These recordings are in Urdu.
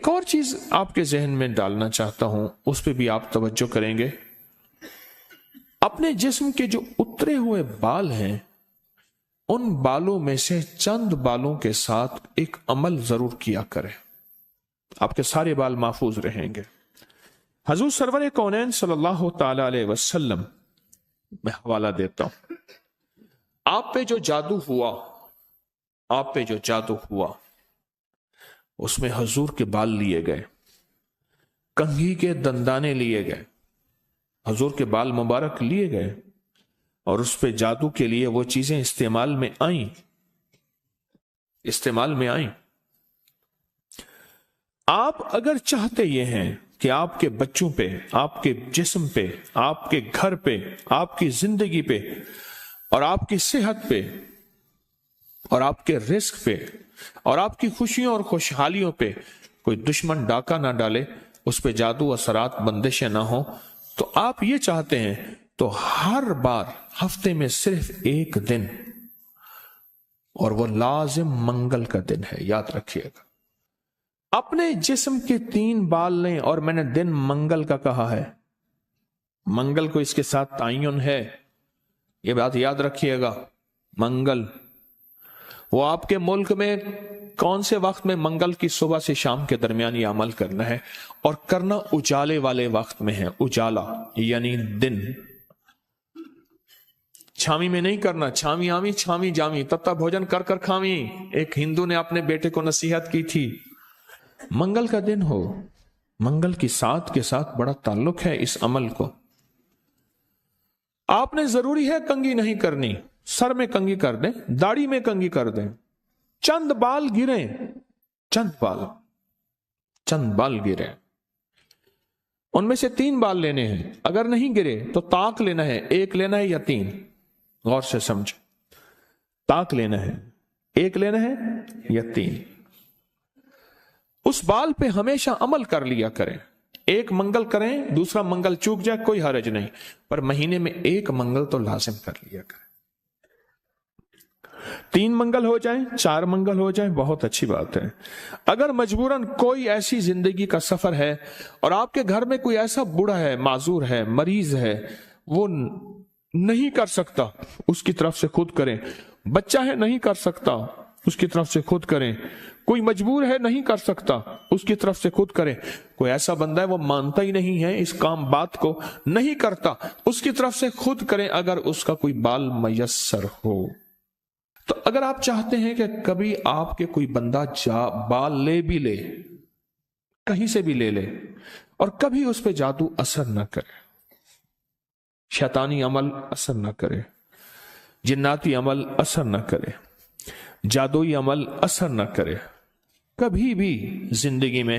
ایک اور چیز آپ کے ذہن میں ڈالنا چاہتا ہوں، اس پہ بھی آپ توجہ کریں گے۔ اپنے جسم کے جو اترے ہوئے بال ہیں، ان بالوں میں سے چند بالوں کے ساتھ ایک عمل ضرور کیا کریں، آپ کے سارے بال محفوظ رہیں گے۔ حضور سرور کونین صلی اللہ تعالی علیہ وسلم، میں حوالہ دیتا ہوں، آپ پہ جو جادو ہوا اس میں حضور کے بال لیے گئے، کنگھی کے دندانے لیے گئے، حضور کے بال مبارک لیے گئے، اور اس پہ جادو کے لیے وہ چیزیں استعمال میں آئیں۔ آپ اگر چاہتے یہ ہیں کہ آپ کے بچوں پہ، آپ کے جسم پہ، آپ کے گھر پہ، آپ کی زندگی پہ، اور آپ کی صحت پہ، اور آپ کے رزق پہ، اور آپ کی خوشیوں اور خوشحالیوں پہ کوئی دشمن ڈاکہ نہ ڈالے، اس پہ جادو اثرات بندشیں نہ ہوں، تو آپ یہ چاہتے ہیں تو ہر بار ہفتے میں صرف ایک دن، اور وہ لازم منگل کا دن ہے، یاد رکھیے گا، اپنے جسم کے 3 بال لیں، اور میں نے دن منگل کا کہا ہے، منگل کو اس کے ساتھ تعین ہے، یہ بات یاد رکھیے گا۔ منگل وہ آپ کے ملک میں کون سے وقت میں منگل کی صبح سے شام کے درمیان یہ عمل کرنا ہے، اور کرنا اجالے والے وقت میں ہے، اجالا یعنی دن، چھامی میں نہیں کرنا، چھامی آمی چھامی جامی تتا بھوجن کر کر کھامی، ایک ہندو نے اپنے بیٹے کو نصیحت کی تھی۔ منگل کا دن ہو، منگل کی ساتھ کے ساتھ بڑا تعلق ہے اس عمل کو۔ آپ نے ضروری ہے کنگھی نہیں کرنی، سر میں کنگھی کر دیں، داڑھی میں کنگھی کر دیں، چند بال گریں، چند بال گریں، ان میں سے 3 بال لینے ہیں، اگر نہیں گرے تو طاق لینا ہے، 1 لینا ہے یا 3، غور سے سمجھ، طاق لینا ہے، 1 لینا ہے یا 3۔ اس بال پہ ہمیشہ عمل کر لیا کریں، 1 منگل کریں، دوسرا منگل چوک جائے کوئی حرج نہیں، پر مہینے میں 1 منگل تو لازم کر لیا کریں، 3 منگل ہو جائیں، 4 منگل ہو جائیں، بہت اچھی بات ہے۔ اگر مجبوراً کوئی ایسی زندگی کا سفر ہے اور آپ کے گھر میں کوئی ایسا بوڑھا ہے، معذور ہے، مریض ہے، وہ نہیں کر سکتا، اس کی طرف سے خود کریں، بچہ ہے نہیں کر سکتا، اس کی طرف سے خود کریں، کوئی مجبور ہے نہیں کر سکتا، اس کی طرف سے خود کریں، کوئی ایسا بندہ ہے وہ مانتا ہی نہیں ہے اس کام بات کو، نہیں کرتا، اس کی طرف سے خود کریں اگر اس کا کوئی بال میسر ہو۔ تو اگر آپ چاہتے ہیں کہ کبھی آپ کے کوئی بندہ بال لے بھی لے، کہیں سے بھی لے لے، اور کبھی اس پہ جادو اثر نہ کرے، شیطانی عمل اثر نہ کرے، جناتی عمل اثر نہ کرے، جادوئی عمل اثر نہ کرے، کبھی بھی زندگی میں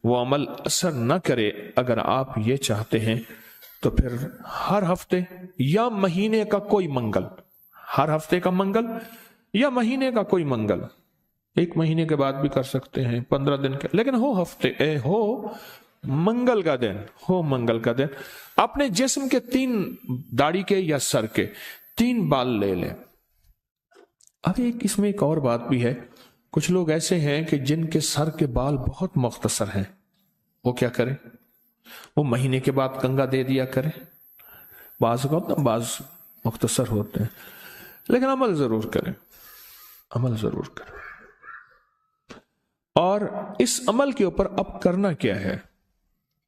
وہ عمل اثر نہ کرے، اگر آپ یہ چاہتے ہیں تو پھر ہر ہفتے یا مہینے کا کوئی منگل، ہر ہفتے کا منگل یا مہینے کا کوئی منگل، 1 مہینے کے بعد بھی کر سکتے ہیں، 15 دن کے، لیکن ہو منگل کا دن، ہو منگل کا دن، اپنے جسم کے 3 داڑھی کے یا سر کے 3 بال لے لیں۔ اب اس میں ایک اور بات بھی ہے، کچھ لوگ ایسے ہیں کہ جن کے سر کے بال بہت مختصر ہیں، وہ کیا کریں؟ وہ مہینے کے بعد کنگا دے دیا کریں، بعض مختصر ہوتے ہیں، لیکن عمل ضرور کریں، عمل ضرور کریں۔ اور اس عمل کے اوپر اب کرنا کیا ہے،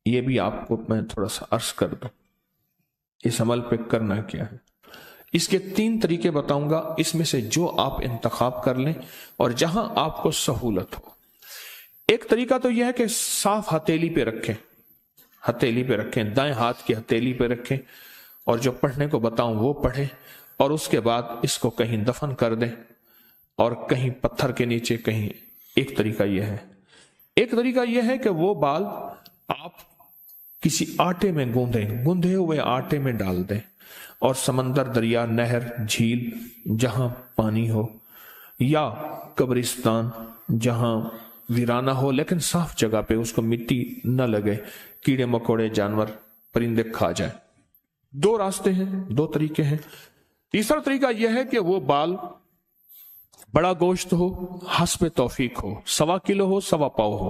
یہ بھی آپ کو میں تھوڑا سا عرض کر دوں، اس عمل پہ کرنا کیا ہے۔ اس کے 3 طریقے بتاؤں گا، اس میں سے جو آپ انتخاب کر لیں اور جہاں آپ کو سہولت ہو۔ ایک طریقہ تو یہ ہے کہ صاف ہتھیلی پہ رکھیں، ہتھیلی پہ رکھیں، دائیں ہاتھ کی ہتھیلی پہ رکھیں، اور جو پڑھنے کو بتاؤں وہ پڑھیں، اور اس کے بعد اس کو کہیں دفن کر دیں، اور کہیں پتھر کے نیچے کہیں۔ ایک طریقہ یہ ہے۔ ایک طریقہ یہ ہے کہ وہ بال آپ کسی آٹے میں گوندھے ہوئے آٹے میں ڈال دیں، اور سمندر، دریا، نہر، جھیل جہاں پانی ہو، یا قبرستان جہاں ویرانہ ہو لیکن صاف جگہ پہ، اس کو مٹی نہ لگے، کیڑے مکوڑے، جانور، پرندے کھا جائیں۔ 2 راستے ہیں، 2 طریقے ہیں۔ تیسرا طریقہ یہ ہے کہ وہ بال بڑا گوشت ہو، حسب توفیق ہو، 1.25 کلو ہو، 1.25 پاؤ ہو،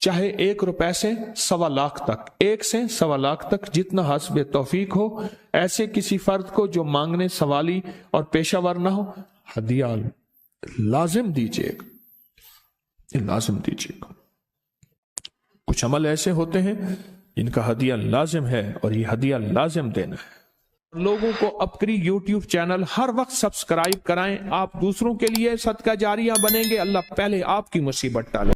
چاہے 1 روپے سے 1.25 لاکھ تک، 1 سے 1.25 لاکھ تک، جتنا حسب توفیق ہو، ایسے کسی فرد کو جو مانگنے سوالی اور پیشہ ور نہ ہو، ہدیہ لازم دیجیے گا، لازم دیجیے گا۔ کچھ عمل ایسے ہوتے ہیں جن کا ہدیہ لازم ہے، اور یہ ہدیہ لازم دینا ہے۔ لوگوں کو اپکری یوٹیوب چینل ہر وقت سبسکرائب کرائیں، آپ دوسروں کے لیے صدقہ جاریہ بنیں گے، اللہ پہلے آپ کی مصیبت ٹالے۔